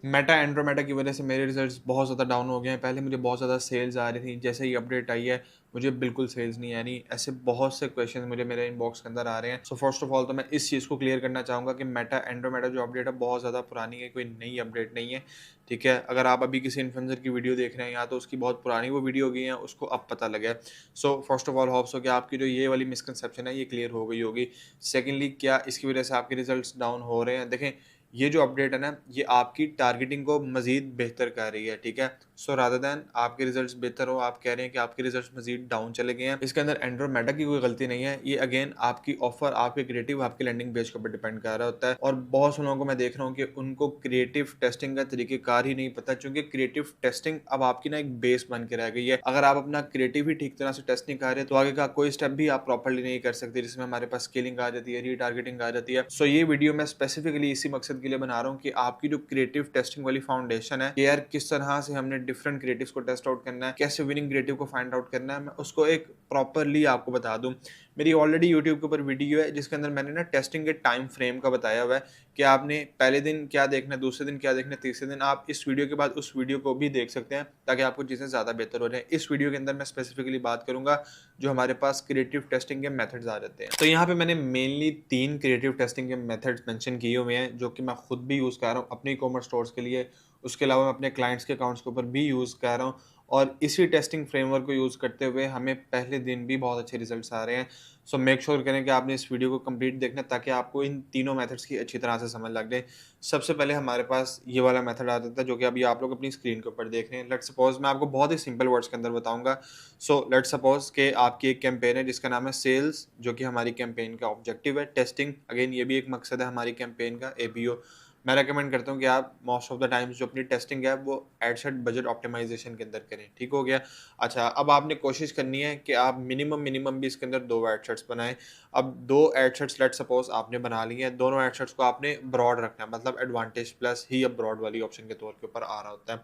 Meta, एंड्रोमेटा की वजह से मेरे रिजल्ट्स बहुत ज़्यादा डाउन हो गए हैं। पहले मुझे बहुत ज़्यादा सेल्स आ रही थी, जैसे ही अपडेट आई है, मुझे बिल्कुल सेल्स नहीं आ रही। ऐसे बहुत से क्वेश्चन मुझे मेरे इनबॉक्स के अंदर आ रहे हैं। सो फर्स्ट ऑफ ऑल तो मैं इस चीज़ को क्लियर करना चाहूँगा कि मेटा, एंड्रोमेटा जो अपडेट है बहुत ज़्यादा पुरानी है, कोई नई अपडेट नहीं है, ठीक है? अगर आप अभी किसी इन्फ्लुएंसर की वीडियो देख रहे हैं या तो उसकी बहुत पुरानी वो वीडियो हो गई है, उसको अब पता लगा है। So first of all hope so कि आपकी जो ये वाली मिसकंसेप्शन है, ये क्लियर हो गई होगी। सेकंडली, क्या इसकी वजह से आपके रिजल्ट्स डाउन हो रहे हैं? देखें, ये जो अपडेट है ना, ये आपकी टारगेटिंग को मज़ीद बेहतर कर रही है, ठीक है? सो रादर दैन आपके रिज़ल्ट्स बेहतर हो, आप कह रहे हैं कि आपके रिज़ल्ट्स मज़ीद डाउन चले गए हैं। इसके अंदर एंड्रोमेटा की कोई गलती नहीं है। ये अगेन आपकी ऑफ़र, आपके क्रिएटिव, आपकी लैंडिंग पेज के ऊपर डिपेंड कर रहा होता है। और बहुत से लोगों को मैं देख रहा हूँ कि उनको क्रिएटिव टेस्टिंग का तरीक़ेकार ही नहीं पता, चूँकि क्रिएटिव टेस्टिंग अब आपकी ना एक बेस बन के रह गई है। अगर आप अपना क्रिएटिव ही ठीक तरह से टेस्ट नहीं कर रहे, तो आगे का कोई स्टेप भी आप प्रॉपर्ली नहीं कर सकते, जिसमें हमारे पास स्केलिंग आ जाती है, रीटारगेटिंग आ जाती है। सो ये वीडियो मैं स्पेसिफिकली इसी मकसद के लिए बना रहा हूँ कि आपकी जो क्रिएटिव टेस्टिंग वाली फाउंडेशन है, कि यार किस तरह से हमने डिफरेंट क्रिएटिव्स को टेस्ट आउट करना है, कैसे विनिंग क्रिएटिव को फाइंड आउट करना है, मैं उसको एक प्रॉपरली आपको बता दूं। मेरी ऑलरेडी यूट्यूब के ऊपर वीडियो है जिसके अंदर मैंने ना टेस्टिंग के टाइम फ्रेम का बताया हुआ है कि आपने पहले दिन क्या देखना है, दूसरे दिन क्या देखना है, तीसरे दिन। आप इस वीडियो के बाद उस वीडियो को भी देख सकते हैं ताकि आपको चीज़ें ज़्यादा बेहतर हो जाए। इस वीडियो के अंदर मैं स्पेसिफिकली बात करूंगा जो हमारे पास क्रिएटिव टेस्टिंग के मेथड्स आ जाते हैं। तो यहाँ पे मैंने मेनली 3 क्रिएटिव टेस्टिंग के मेथड्स मेंशन किए हुए हैं जो कि मैं खुद भी यूज़ कर रहा हूँ अपने ई-कॉमर्स स्टोर्स के लिए। उसके अलावा मैं अपने क्लाइंट्स के अकाउंट्स के ऊपर भी यूज़ कर रहा हूँ और इसी टेस्टिंग फ्रेमवर्क को यूज़ करते हुए हमें पहले दिन भी बहुत अच्छे रिजल्ट्स आ रहे हैं। सो मेक श्योर करें कि आपने इस वीडियो को कंप्लीट देखना है ताकि आपको इन तीनों मेथड्स की अच्छी तरह से समझ लग जाए। सबसे पहले हमारे पास ये वाला मेथड आ जाता है जो कि अभी आप लोग अपनी स्क्रीन के ऊपर देख रहे हैं। लेट्स सपोज मैं आपको बहुत ही सिंपल वर्ड्स के अंदर बताऊंगा। सो लेट्स सपोज कि आपकी एक कैंपेन है जिसका नाम है सेल्स, जो कि हमारी कैंपेन का ऑब्जेक्टिव है। टेस्टिंग, अगेन ये भी एक मकसद है हमारी कैंपेन का, एबीओ। मैं रेकमेंड करता हूँ कि आप मोस्ट ऑफ द टाइम्स जो अपनी टेस्टिंग है वो एडसेट बजट ऑप्टिमाइजेशन के अंदर करें। ठीक हो गया? अच्छा, अब आपने कोशिश करनी है कि आप मिनिमम मिनिमम भी इसके अंदर 2 एडसेट्स बनाएँ। अब 2 एडसेट्स लेट्स सपोज आपने बना लिए हैं, दोनों एडसेट्स को आपने ब्रॉड रखना है, मतलब एडवांटेज प्लस ही अब ब्रॉड वाली ऑप्शन के तौर के ऊपर आ रहा होता है।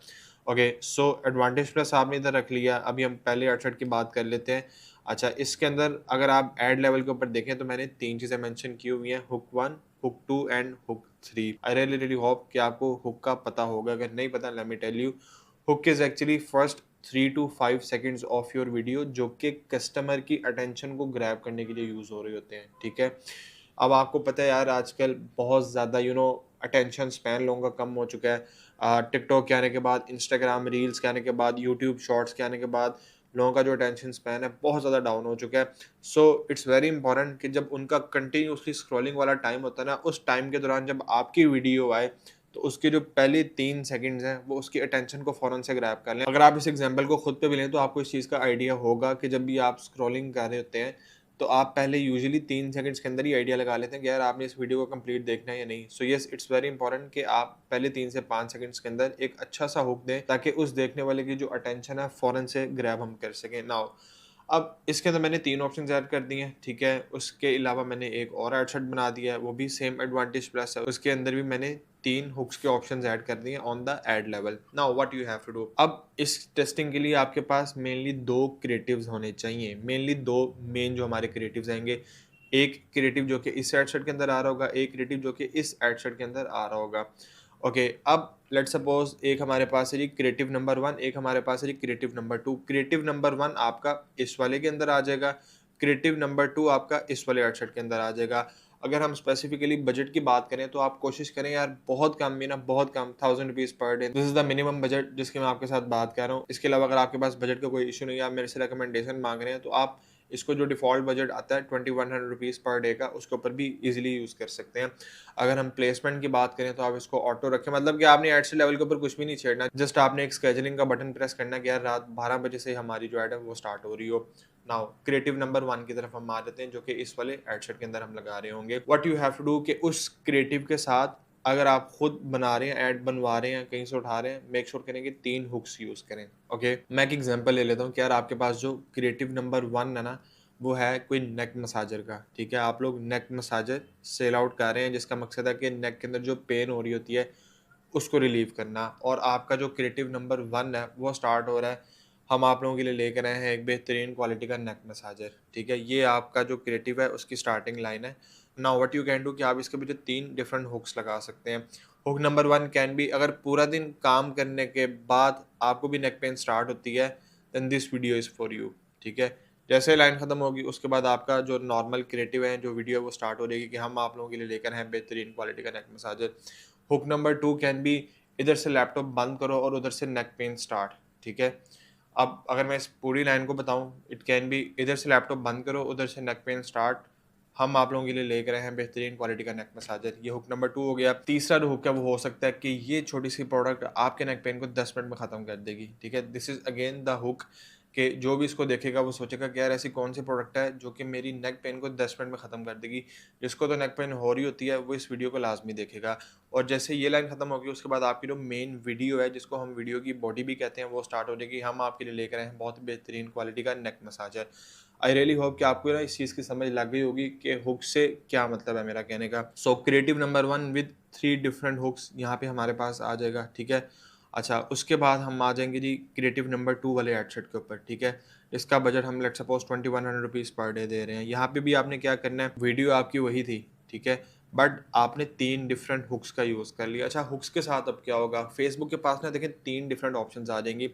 ओके, सो एडवांटेज प्लस आपने इधर रख लिया। अभी हम पहले एडसेट की बात कर लेते हैं। अच्छा, इसके अंदर अगर आप ऐड लेवल के ऊपर देखें तो मैंने 3 चीज़ें मेंशन की हुई हैं, hook 1, hook 2 and hook 3। I really really hope कि आपको हुक का पता होगा। अगर नहीं पता, let me tell you, hook is actually first 3 to 5 seconds of your video जो कि कस्टमर की अटेंशन को ग्रैब करने के लिए यूज़ हो रहे होते हैं, ठीक है? अब आपको पता है यार, आजकल बहुत ज़्यादा अटेंशन स्पैन लोगों का कम हो चुका है। टिकटॉक के आने के बाद, इंस्टाग्राम रील्स के आने के बाद, यूट्यूब शॉर्ट्स के आने के बाद लोगों का जो अटेंशन स्पैन है बहुत ज़्यादा डाउन हो चुका है। सो इट्स वेरी इंपॉर्टेंट कि जब उनका कंटिन्यूअसली स्क्रॉलिंग वाला टाइम होता है ना, उस टाइम के दौरान जब आपकी वीडियो आए तो उसके जो पहले 3 सेकंड्स हैं वो उसकी अटेंशन को फ़ौरन से ग्रैब कर लें। अगर आप इस एग्जांपल को खुद पे भी लें तो आपको इस चीज़ का आइडिया होगा कि जब भी आप स्क्रॉलिंग कर रहे होते हैं तो आप पहले यूजुअली 3 सेकंड्स के अंदर ही आइडिया लगा लेते हैं कि यार आपने इस वीडियो को कंप्लीट देखना है या नहीं। So yes, it's very important कि आप पहले 3 से 5 सेकंड्स के अंदर एक अच्छा सा हुक दें ताकि उस देखने वाले की जो अटेंशन है फ़ौरन से ग्रैब हम कर सकें। नाउ, अब इसके अंदर मैंने 3 ऑप्शंस ऐड कर दिए हैं, ठीक है? उसके अलावा मैंने एक और एडसेट बना दिया है, वो भी सेम एडवांटेज प्लस है। उसके अंदर भी मैंने 3 हुक्स के ऑप्शंस ऐड कर दिए on the ad level. Now what you have to do, अब इस टेस्टिंग के लिए आपके पास मेनली 2 क्रिएटिव्स होने चाहिए। मेनली 2 मेन जो हमारे क्रिएटिव्स आएँगे, एक क्रिएटिव जो कि इस एडसेट के अंदर आ रहा होगा, एक क्रिएटिव जो कि इस एडसेट के अंदर आ रहा होगा। ओके, अब लेट्स सपोज एक हमारे पास है जी क्रिएटिव नंबर 1, एक हमारे पास है जी क्रिएटिव नंबर 2। क्रिएटिव नंबर 1 आपका इस वाले के अंदर आ जाएगा, क्रिएटिव नंबर 2 आपका इस वाले वेबसाइट के अंदर आ जाएगा। अगर हम स्पेसिफिकली बजट की बात करें तो आप कोशिश करें यार, बहुत कम भी ना, बहुत कम, 1000 rupees per day, this is the minimum budget जिसकी मैं आपके साथ बात कर रहा हूँ। इसके अलावा अगर आपके पास बजट का कोई इशू नहीं है, आप मेरे से रिकमेंडेशन मांग रहे हैं, तो आप इसको जो डिफ़ॉल्ट बजट आता है 2100 रुपीज़ पर डे का, उसके ऊपर भी ईज़िली यूज़ कर सकते हैं। अगर हम प्लेसमेंट की बात करें तो आप इसको ऑटो रखें, मतलब कि आपने एड्स लेवल के ऊपर कुछ भी नहीं छेड़ना, जस्ट आपने एक स्केजुलिंग का बटन प्रेस करना है कि यार रात 12 बजे से हमारी जो ऐड है वो स्टार्ट हो रही हो। नाउ क्रिएटिव नंबर 1 की तरफ हम आ जाते हैं जो कि इस वाले एडसेट के अंदर हम लगा रहे होंगे। What you have to do कि उस क्रिएटिव के साथ अगर आप खुद बना रहे हैं, ऐड बनवा रहे हैं, कहीं से उठा रहे हैं, मेक श्योर करें कि 3 हुक्स यूज़ करें। ओके, मैं एक एग्जांपल ले लेता हूँ कि यार आपके पास जो क्रिएटिव नंबर 1 है ना, वो है कोई नेक मसाजर का, ठीक है? आप लोग नेक मसाजर सेल आउट कर रहे हैं जिसका मकसद है कि नेक के अंदर जो पेन हो रही होती है उसको रिलीव करना। और आपका जो क्रिएटिव नंबर 1 है वो स्टार्ट हो रहा है, हम आप लोगों के लिए लेकर आए हैं एक बेहतरीन क्वालिटी का नेक मसाजर, ठीक है? ये आपका जो क्रिएटिव है उसकी स्टार्टिंग लाइन है। Now what you can do कि आप इसके पीछे 3 डिफरेंट हुक्स लगा सकते हैं। हुक नंबर 1 कैन बी, अगर पूरा दिन काम करने के बाद आपको भी नेक पेन स्टार्ट होती है, then this video is for you, ठीक है? जैसे लाइन खत्म होगी उसके बाद आपका जो नॉर्मल क्रिएटिव है, जो वीडियो है वो स्टार्ट हो जाएगी कि हम आप लोगों के लिए लेकर हैं बेहतरीन क्वालिटी का neck massager. Hook number 2 can be, इधर से लैपटॉप बंद करो और उधर से नेक पेन स्टार्ट, ठीक है? अब अगर मैं इस पूरी लाइन को बताऊँ, इट कैन बी इधर से लैपटॉप बंद करो, उधर से नेक पेन स्टार्ट, हम आप लोगों के लिए लेकर आए हैं बेहतरीन क्वालिटी का नेक मसाजर। ये हुक नंबर 2 हो गया। तीसरा जो हुक है वो हो सकता है कि ये छोटी-सी प्रोडक्ट आपके नेक पेन को 10 मिनट में ख़त्म कर देगी, ठीक है? This is again the hook कि जो भी इसको देखेगा वो सोचेगा कि यार ऐसी कौन-सी प्रोडक्ट है जो कि मेरी नेक पेन को 10 मिनट में ख़त्म कर देगी। जिसको तो नेक पेन हो रही होती है वो इस वीडियो को लाज़मी देखेगा। और जैसे ये लाइन ख़त्म होगी उसके बाद आपकी जो मेन वीडियो है, जिसको हम वीडियो की बॉडी भी कहते हैं, वो स्टार्ट हो जाएगी। हम आपके लिए लेकर आए हैं बहुत बेहतरीन क्वालिटी का neck massager. I really hope कि आपको ना इस चीज़ की समझ लग गई होगी कि हुक से क्या मतलब है मेरा कहने का। So creative number 1 with 3 different hooks यहाँ पे हमारे पास आ जाएगा, ठीक है? अच्छा, उसके बाद हम आ जाएँगे जी क्रिएटिव नंबर 2 वाले हेडसेट के ऊपर, ठीक है? इसका बजट हम let's suppose 2100 rupees per day they रहे हैं। यहाँ पे भी आपने क्या करना है, वीडियो आपकी वही थी, ठीक है? बट आपने 3 डिफरेंट हुक्स का यूज़ कर लिया। अच्छा, हुक्स के साथ अब क्या होगा, फेसबुक के पास ना देखिए 3 डिफरेंट ऑप्शंस आ जाएँगी।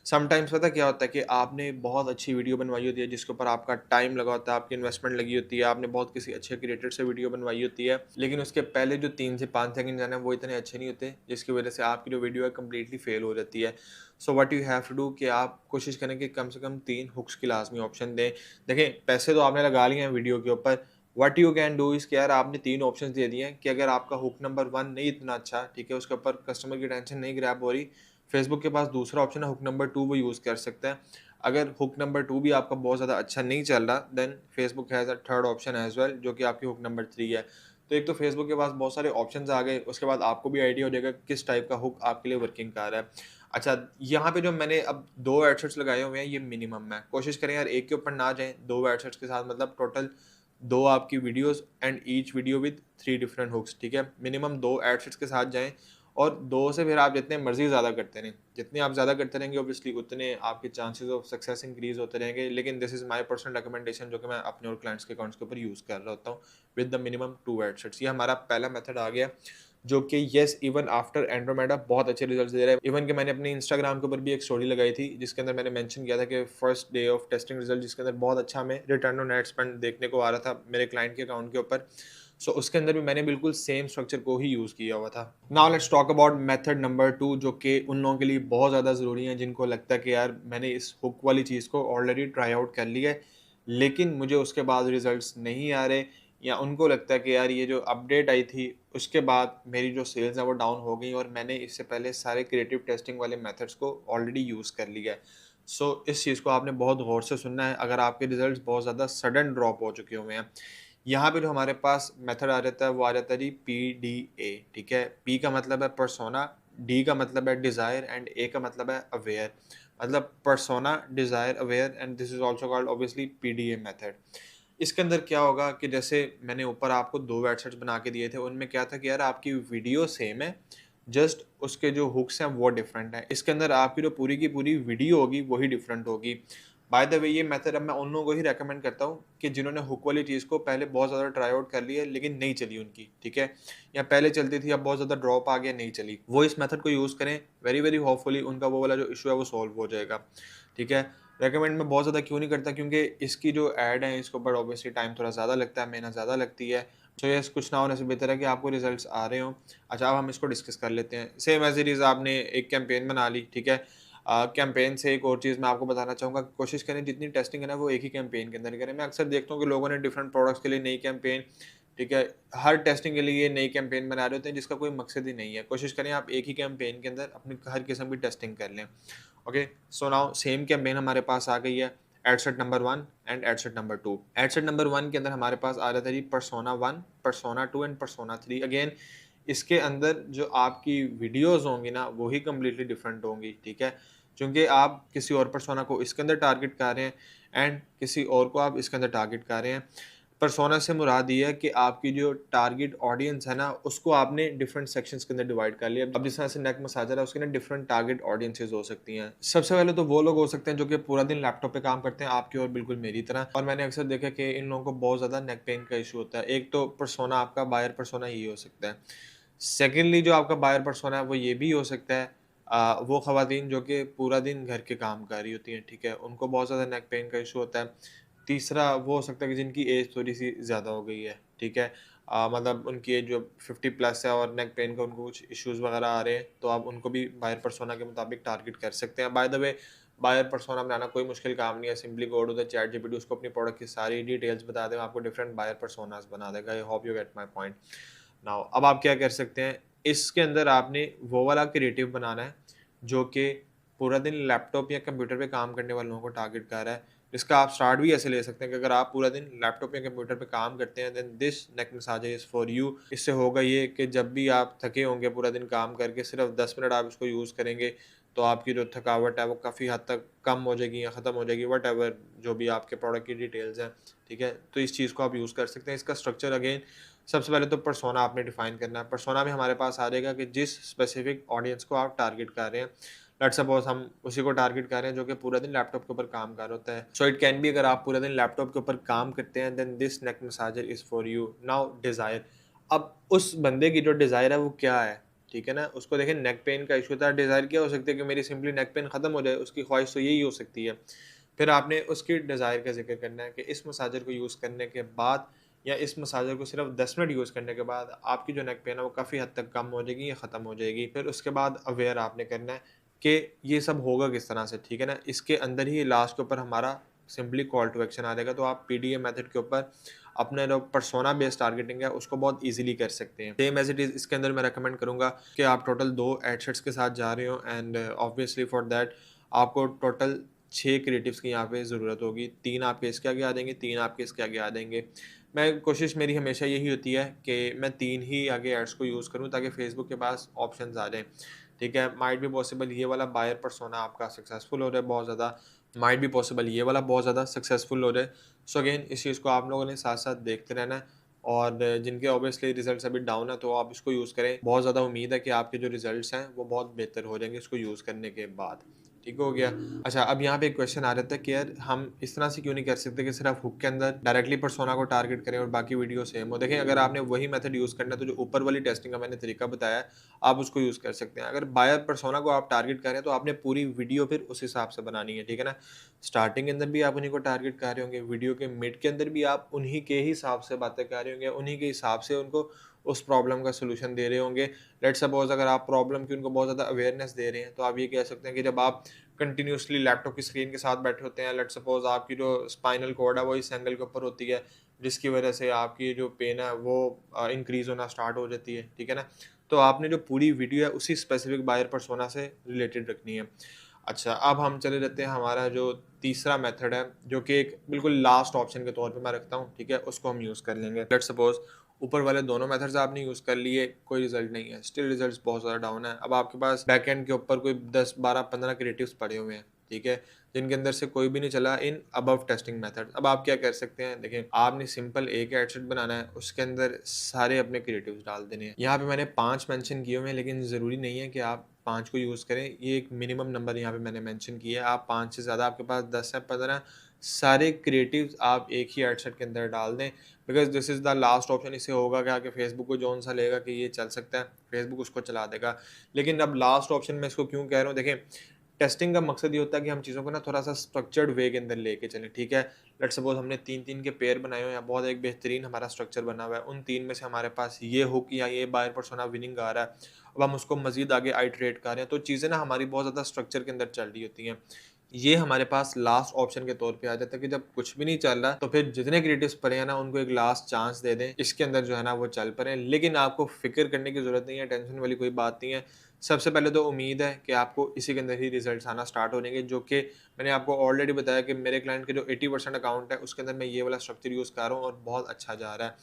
समटाइम्स पता क्या होता है कि आपने बहुत अच्छी वीडियो बनवाई होती है जिसके ऊपर आपका टाइम लगा होता है, आपकी इन्वेस्टमेंट लगी होती है, आपने बहुत किसी अच्छे क्रिएटर से वीडियो बनवाई होती है, लेकिन उसके पहले जो 3 से 5 सेकंड है ना वो इतने अच्छे नहीं होते, जिसकी वजह से आपकी जो वीडियो है कंप्लीटली फेल हो जाती है। So what you have to do कि आप कोशिश करें कि कम से कम 3 हुक्स की लाज़मी ऑप्शन दें। देखें, पैसे तो आपने लगा लिए हैं वीडियो के ऊपर, what you can do is कि यार आपने 3 ऑप्शंस दे दिए हैं कि अगर आपका हुक नंबर 1 नहीं इतना अच्छा, ठीक है, उसके ऊपर कस्टमर की अटेंशन नहीं ग्रैब हो रही, फेसबुक के पास दूसरा ऑप्शन है हुक नंबर 2, वो यूज़ कर सकते हैं। अगर हुक नंबर 2 भी आपका बहुत ज़्यादा अच्छा नहीं चल रहा, then Facebook has a third option as well, जो कि आपकी हुक नंबर 3 है। तो एक तो फेसबुक के पास बहुत सारे ऑप्शंस आ गए, उसके बाद आपको भी आइडिया हो जाएगा किस टाइप का हुक आपके लिए वर्किंग कर रहा है। अच्छा, यहाँ पे जो मैंने अब 2 हेडसेट्स लगाए हुए हैं ये मिनिमम है। कोशिश करें यार एक के ऊपर ना जाएँ, 2 हेडसेट्स के साथ मतलब टोटल 2 आपकी videos and each video with 3 different hooks, ठीक है? मिनिमम 2 हेडसेट्स के साथ जाएँ और 2 से फिर आप जितने मर्ज़ी ज़्यादा करते रहें। जितने आप ज़्यादा करते रहेंगे ऑब्वियसली उतने आपके चांसेस ऑफ सक्सेस इंक्रीज़ होते रहेंगे। लेकिन this is my personal recommendation जो कि मैं अपने और क्लाइंट्स के अकाउंट्स के ऊपर यूज़ कर रहा होता हूँ विद द मिनिमम 2 हेडसेट्स। ये हमारा पहला मेथड आ गया जो कि येस इवन आफ्टर एंड्रोमेडा बहुत अच्छे रिजल्ट्स दे रहा है। इवन कि मैंने अपने इंस्टाग्राम के ऊपर भी एक स्टोरी लगाई थी जिसके अंदर मैंने मेंशन किया था कि first day of testing result जिसके अंदर बहुत अच्छा हमें रिटर्न ऑन एड स्पेंड देखने को आ रहा था मेरे क्लाइंट के अकाउंट के ऊपर। सो उसके अंदर भी मैंने बिल्कुल सेम स्ट्रक्चर को ही यूज़ किया हुआ था। Now let's talk about method number 2 जो कि उन लोगों के लिए बहुत ज़्यादा ज़रूरी है जिनको लगता है कि यार मैंने इस हुक वाली चीज़ को ऑलरेडी ट्राई आउट कर लिया है, लेकिन मुझे उसके बाद रिजल्ट्स नहीं आ रहे, या उनको लगता है कि यार ये जो अपडेट आई थी उसके बाद मेरी जो सेल्स हैं वो डाउन हो गई और मैंने इससे पहले सारे क्रिएटिव टेस्टिंग वाले मेथड्स को ऑलरेडी यूज़ कर लिया है। सो इस चीज़ को आपने बहुत गौर से सुनना है अगर आपके रिजल्ट्स बहुत ज़्यादा सडन ड्रॉप हो चुके हुए हैं। यहाँ पे जो हमारे पास मेथड आ जाता है वो आ जाता है जी PDA, ठीक है? P का मतलब है पर्सोना, D का मतलब है डिज़ायर एंड A का मतलब है अवेयर। मतलब persona, desire, aware and this is also called obviously PDA method. इसके अंदर क्या होगा कि जैसे मैंने ऊपर आपको 2 वेबसाइट्स बना के दिए थे, उनमें क्या था कि यार आपकी वीडियो सेम है, जस्ट उसके जो हुक्स हैं वो डिफरेंट हैं। इसके अंदर आपकी जो पूरी की पूरी वीडियो होगी वही डिफरेंट होगी। बाय द वे ये मेथड अब मैं उन लोगों को ही रेकमेंड करता हूँ कि जिन्होंने हुक वाली चीज़ को पहले बहुत ज़्यादा ट्राई आउट कर लिया है लेकिन नहीं चली उनकी, ठीक है? या पहले चलती थी अब बहुत ज़्यादा ड्रॉप आ गया, नहीं चली। वो इस मेथड को यूज़ करें, वेरी वेरी होपफुली उनका वो वाला जो इश्यू है वो सॉल्व हो जाएगा, ठीक है? रेकमेंड मैं बहुत ज़्यादा क्यों नहीं करता, क्योंकि इसकी जो ऐड है इसके ऊपर ऑब्वियसली टाइम थोड़ा ज़्यादा लगता है, मेहनत ज़्यादा लगती है। सो यस, कुछ ना होने से बेहतर है कि आपको रिजल्ट्स आ रहे हों। अच्छा, अब हम इसको डिस्कस कर लेते हैं। सेम एज़ इट इज़ आपने एक कैंपेन बना ली, ठीक है? कैंपेन से एक और चीज़ मैं आपको बताना चाहूँगा, कोशिश करें जितनी टेस्टिंग है ना वो एक ही कैंपेन के अंदर करें। मैं अक्सर देखता हूँ कि लोगों ने डिफरेंट प्रोडक्ट्स के लिए नई कैंपेन, ठीक है, हर टेस्टिंग के लिए नई कैंपेन बना रहे होते हैं जिसका कोई मकसद ही नहीं है। कोशिश करें आप एक ही कैंपेन के अंदर अपनी हर किस्म की टेस्टिंग कर लें। Okay, so now same campaign हमारे पास आ गई है, ad set number 1 and ad set number 2। Ad set number 1 के अंदर हमारे पास आ जाता है जी persona 1, persona 2 and persona 3। Again इसके अंदर जो आपकी वीडियोस होंगी ना वो ही कम्प्लीटली डिफरेंट होंगी, ठीक है? क्योंकि आप किसी और पर्सोना को इसके अंदर टारगेट कर रहे हैं एंड किसी और को आप इसके अंदर टारगेट कर रहे हैं। पर्सोना से मुराद ये है कि आपकी जो टारगेट ऑडियंस है ना, उसको आपने डिफरेंट सेक्शंस के अंदर डिवाइड कर लिया। अब जिस तरह से नेक मसाजर है, उसके ना डिफरेंट टारगेट ऑडियंसेस हो सकती हैं। सबसे पहले तो वो लोग हो सकते हैं जो कि पूरा दिन लैपटॉप पे काम करते हैं, आपकी और बिल्कुल मेरी तरह। और मैंने अक्सर देखा कि इन लोगों को बहुत ज़्यादा नेक पेन का इशू होता है। एक तो पर्सोना आपका बायर पर्सोना ही हो सकता है। सेकेंडली जो आपका बायर पर्सोना है, वो ये भी हो सकता है वो ख़वातीन जो कि पूरा दिन घर के काम कर रही होती हैं, ठीक है? उनको बहुत ज़्यादा नेक पेन का इशू होता है। तीसरा वो हो सकता है कि जिनकी एज थोड़ी-सी ज़्यादा हो गई है, ठीक है? मतलब उनकी एज जो 50 प्लस है और नेक पेन का उनको कुछ इश्यूज़ वगैरह आ रहे हैं, तो आप उनको भी बायर पर्सोना के मुताबिक टारगेट कर सकते हैं। By the way, buyer persona बनाना कोई मुश्किल काम नहीं है, simply go to the ChatGPT, उसको अपनी प्रोडक्ट की सारी डिटेल्स बता दें, आपको डिफरेंट बायर पर्सोनास बना देगा। I hope you get my point. Now अब आप क्या कर सकते हैं, इसके अंदर आपने वो वाला क्रिएटिव बनाना है, जो कि पूरा दिन लैपटॉप या कंप्यूटर पे काम करने वाले लोगों को टारगेट कर रहा है। इसका आप स्टार्ट भी ऐसे ले सकते हैं कि अगर आप पूरा दिन लैपटॉप या कंप्यूटर पे काम करते हैं, then this neck massager is for you. इससे होगा ये कि जब भी आप थके होंगे पूरा दिन काम करके, सिर्फ 10 मिनट आप इसको यूज़ करेंगे, तो आपकी जो थकावट है वो काफ़ी हद तक कम हो जाएगी या ख़त्म हो जाएगी, व्हाटएवर जो भी आपके प्रोडक्ट की डिटेल्स हैं, ठीक है? तो इस चीज़ को आप यूज़ कर सकते हैं। इसका स्ट्रक्चर अगेन, सबसे पहले तो पर्सोना आपने डिफाइन करना है। पर्सोना में हमारे पास आ जाएगा कि जिस स्पेसिफिक ऑडियंस को आप टारगेट कर रहे हैं, लेट्स सपोज हम उसी को टारगेट कर रहे हैं जो कि पूरा दिन लैपटॉप के ऊपर काम कर रहा होता है। सो इट कैन बी, अगर आप पूरा दिन लैपटॉप के ऊपर काम करते हैं, then this neck massager is for you. Now desire, अब उस बंदे की जो डिज़ायर है वो क्या है, ठीक है ना? उसको देखें, नेक पेन का इशू था, डिज़ायर क्या हो सकती है कि मेरी सिंपली नेक पेन खत्म हो जाए, उसकी ख्वाहिश तो यही हो सकती है। फिर आपने उसकी डिज़ायर का ज़िक्र करना है कि इस मसाजर को यूज़ करने के बाद या इस मसाजर को सिर्फ 10 मिनट यूज़ करने के बाद आपकी जो नेक पेन है वो काफ़ी हद तक कम हो जाएगी या ख़त्म हो जाएगी। फिर उसके बाद अवेयर आपने करना है कि ये सब होगा किस तरह से, ठीक है ना? इसके अंदर ही लास्ट के ऊपर हमारा सिंपली कॉल टू एक्शन आ जाएगा, तो आप पीडीए मेथड के ऊपर अपने जो पर्सोना बेस्ड टारगेटिंग है उसको बहुत ईजिली कर सकते हैं। सेम एज़ इट इज़ इसके अंदर मैं रिकमेंड करूँगा कि आप टोटल 2 एड सेट्स के साथ जा रहे हो, एंड ऑब्वियसली फॉर दैट आपको टोटल 6 क्रिएटिव्स की यहाँ पे ज़रूरत होगी। 3 आपके इसके आगे आ जाएँगे, 3 आपके इसके आगे आ जाएँगे। मैं कोशिश मेरी हमेशा यही होती है कि मैं 3 ही आगे एड्स को यूज़ करूँ ताकि फ़ेसबुक के पास ऑप्शंस आ जाएँ। ठीक है? माइट बी पॉसिबल ये वाला बायर पर्सोना आपका सक्सेसफुल हो जाए बहुत ज़्यादा, माइट बी पॉसिबल ये वाला बहुत ज़्यादा सक्सेसफुल हो जाए। सो अगेन इस चीज़ को आप लोगों ने साथ-साथ देखते रहना है, और जिनके ऑब्वियसली रिज़ल्ट्स अभी डाउन है तो आप इसको यूज़ करें। बहुत ज़्यादा उम्मीद है कि आपके जो रिज़ल्ट्स हैं वो बहुत बेहतर हो जाएँगे इसको यूज़ करने के बाद। ठीक हो गया? अच्छा, अब यहाँ पे एक क्वेश्चन आ जाता है कि यार हम इस तरह से क्यों नहीं कर सकते कि सिर्फ हुक के अंदर डायरेक्टली पर्सोना को टारगेट करें और बाकी वीडियो सेम हो। देखें, अगर आपने वही मेथड यूज़ करना है तो जो ऊपर वाली टेस्टिंग का मैंने तरीका बताया है, आप उसको यूज़ कर सकते हैं। अगर बायर पर्सोना को आप टारगेट करें तो आपने पूरी वीडियो फिर उस हिसाब से बनानी है, ठीक है ना? स्टार्टिंग के अंदर भी आप उन्हीं को टारगेट कर रहे होंगे, वीडियो के मिड के अंदर भी आप उन्हीं के ही हिसाब से बातें कर रहे होंगे, उन्हीं के हिसाब से उनको उस प्रॉब्लम का सॉल्यूशन दे रहे होंगे। लेट्स सपोज़ अगर आप प्रॉब्लम की उनको बहुत ज़्यादा अवेयरनेस दे रहे हैं, तो आप ये कह सकते हैं कि जब आप कंटिन्यूअसली लैपटॉप की स्क्रीन के साथ बैठे होते हैं, लेट्स सपोज आपकी जो स्पाइनल कॉर्ड है वो इस एंगल के ऊपर होती है, जिसकी वजह से आपकी जो पेन है वो इंक्रीज होना स्टार्ट हो जाती है, ठीक है ना? तो आपने जो पूरी वीडियो है उसी स्पेसिफिक बायर पर्सोना से रिलेटेड रखनी है। अच्छा, अब हम चले जाते हैं, हमारा जो तीसरा मेथड है जो कि एक बिल्कुल लास्ट ऑप्शन के तौर पे मैं रखता हूँ, ठीक है? उसको हम यूज़ कर लेंगे। लेट्स सपोज ऊपर वाले दोनों मेथड्स आपने यूज़ कर लिए, कोई रिजल्ट नहीं है, स्टिल रिजल्ट्स बहुत ज़्यादा डाउन है। अब आपके पास बैकएंड के ऊपर कोई 10, 12, 15 क्रिएटिव्स पड़े हुए हैं, ठीक है? जिनके अंदर से कोई भी नहीं चला इन अबव टेस्टिंग मेथड। अब आप क्या कर सकते हैं, देखें, आपने सिंपल एक एडसेट बनाना है, उसके अंदर सारे अपने क्रिएटिव्स डाल देने हैं। यहाँ पे मैंने 5 मेंशन किए हुए हैं, लेकिन ज़रूरी नहीं है कि आप 5 को यूज़ करें। ये एक मिनिमम नंबर यहाँ पे मैंने मेंशन किया है। आप 5 से ज़्यादा, आपके पास 10 है, 15 सारे क्रिएटिव्स आप एक ही एडसेट के अंदर डाल दें, because this is the last option. इससे होगा क्या कि फेसबुक को जोन सा लगेगा कि ये चल सकता है, फेसबुक उसको चला देगा। लेकिन अब लास्ट ऑप्शन मैं इसको क्यों कह रहा हूँ, देखें, टेस्टिंग का मकसद ये होता है कि हम चीज़ों को ना थोड़ा-सा स्ट्रक्चर्ड वे के अंदर लेके चलें, ठीक है? लेट्स सपोज़ हमने 3-3 के पेयर बनाए हुए हैं, बहुत एक बेहतरीन हमारा स्ट्रक्चर बना हुआ है। उन 3 में से हमारे पास ये हुक या ये बायर पर्सोना विनिंग आ रहा है। अब हम उसको मज़ीद आगे आइटरेट कर रहे हैं, तो चीज़ें ना हमारी बहुत ज़्यादा स्ट्रक्चर के अंदर चल रही होती हैं। ये हमारे पास लास्ट ऑप्शन के तौर पे आ जाता है कि जब कुछ भी नहीं चल रहा, तो फिर जितने क्रिएटिव्स पड़े हैं ना, उनको एक लास्ट चांस दे दें। इसके अंदर जो है ना वो चल पड़े, लेकिन आपको फ़िक्र करने की ज़रूरत नहीं है, टेंशन वाली कोई बात नहीं है। सबसे पहले तो उम्मीद है कि आपको इसी के अंदर ही रिजल्ट्स आना स्टार्ट हो जाएँगे, जो कि मैंने आपको ऑलरेडी बताया कि मेरे क्लाइंट के जो 80% अकाउंट है, उसके अंदर मैं ये वाला स्ट्रक्चर यूज़ कर रहा हूँ और बहुत अच्छा जा रहा है।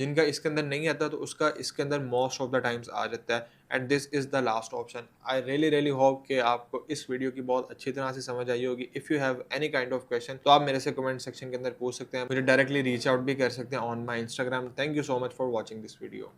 जिनका इसके अंदर नहीं आता तो उसका इसके अंदर मोस्ट ऑफ द टाइम्स आ जाता है, and this is the last option. I really hope कि आपको इस वीडियो की बहुत अच्छी तरह से समझ आई होगी। If you have any kind of question तो आप मेरे से कमेंट सेक्शन के अंदर पूछ सकते हैं, मुझे डायरेक्टली रीच आउट भी कर सकते हैं on my Instagram. Thank you so much for watching this video.